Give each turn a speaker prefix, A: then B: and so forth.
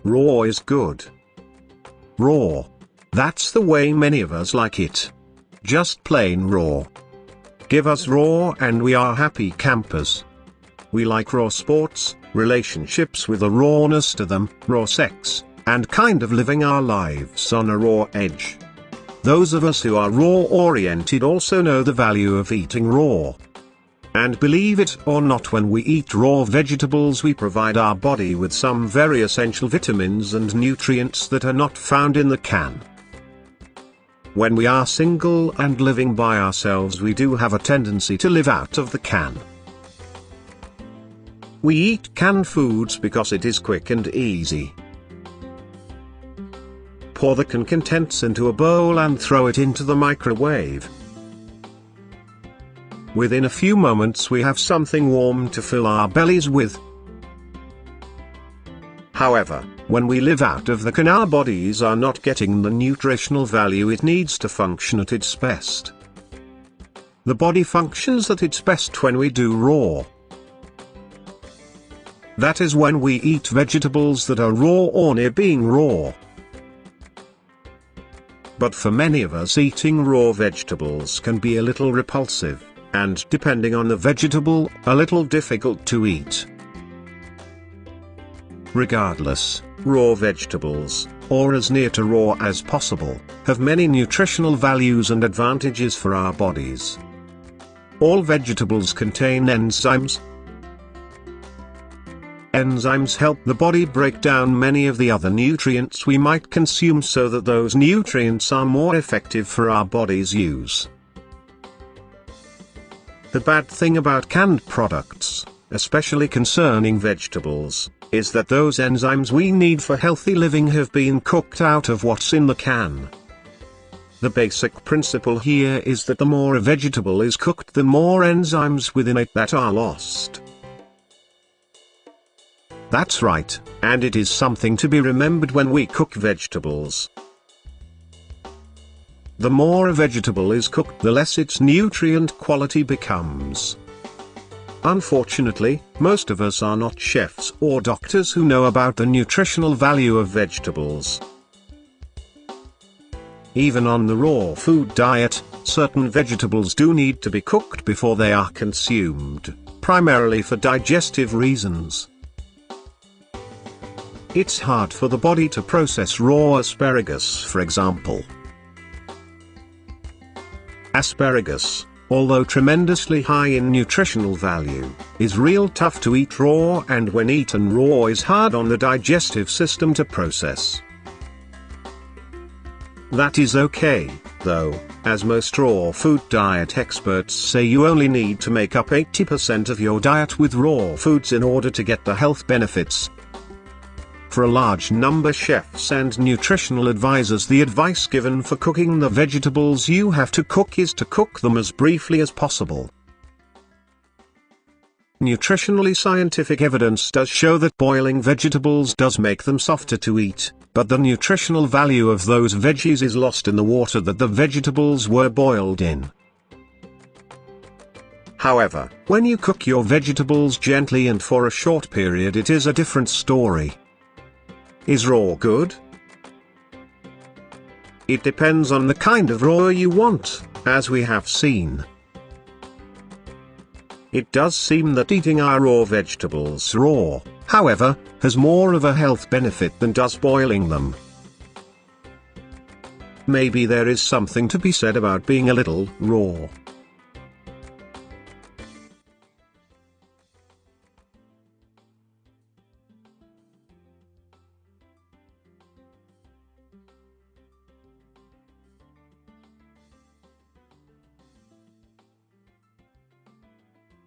A: Raw is good. Raw. That's the way many of us like it. Just plain raw. Give us raw and we are happy campers. We like raw sports, relationships with a rawness to them, raw sex, and kind of living our lives on a raw edge. Those of us who are raw-oriented also know the value of eating raw. And believe it or not, when we eat raw vegetables we provide our body with some very essential vitamins and nutrients that are not found in the can. When we are single and living by ourselves, we do have a tendency to live out of the can. We eat canned foods because it is quick and easy. Pour the canned contents into a bowl and throw it into the microwave. Within a few moments we have something warm to fill our bellies with. However, when we live out of the can, our bodies are not getting the nutritional value it needs to function at its best. The body functions at its best when we do raw. That is when we eat vegetables that are raw or near being raw. But for many of us, eating raw vegetables can be a little repulsive, and depending on the vegetable, a little difficult to eat. Regardless, raw vegetables, or as near to raw as possible, have many nutritional values and advantages for our bodies. All vegetables contain enzymes. Enzymes help the body break down many of the other nutrients we might consume so that those nutrients are more effective for our body's use. The bad thing about canned products, especially concerning vegetables, is that those enzymes we need for healthy living have been cooked out of what's in the can. The basic principle here is that the more a vegetable is cooked, the more enzymes within it that are lost. That's right, and it is something to be remembered when we cook vegetables. The more a vegetable is cooked, the less its nutrient quality becomes. Unfortunately, most of us are not chefs or doctors who know about the nutritional value of vegetables. Even on the raw food diet, certain vegetables do need to be cooked before they are consumed, primarily for digestive reasons. It's hard for the body to process raw asparagus, for example. Asparagus, although tremendously high in nutritional value, is real tough to eat raw, and when eaten raw is hard on the digestive system to process. That is okay, though, as most raw food diet experts say you only need to make up 80% of your diet with raw foods in order to get the health benefits. For a large number of chefs and nutritional advisors, the advice given for cooking the vegetables you have to cook is to cook them as briefly as possible. Nutritionally scientific evidence does show that boiling vegetables does make them softer to eat, but the nutritional value of those veggies is lost in the water that the vegetables were boiled in. However, when you cook your vegetables gently and for a short period, it is a different story. Is raw good? It depends on the kind of raw you want, as we have seen. It does seem that eating our raw vegetables raw, however, has more of a health benefit than does boiling them. Maybe there is something to be said about being a little raw.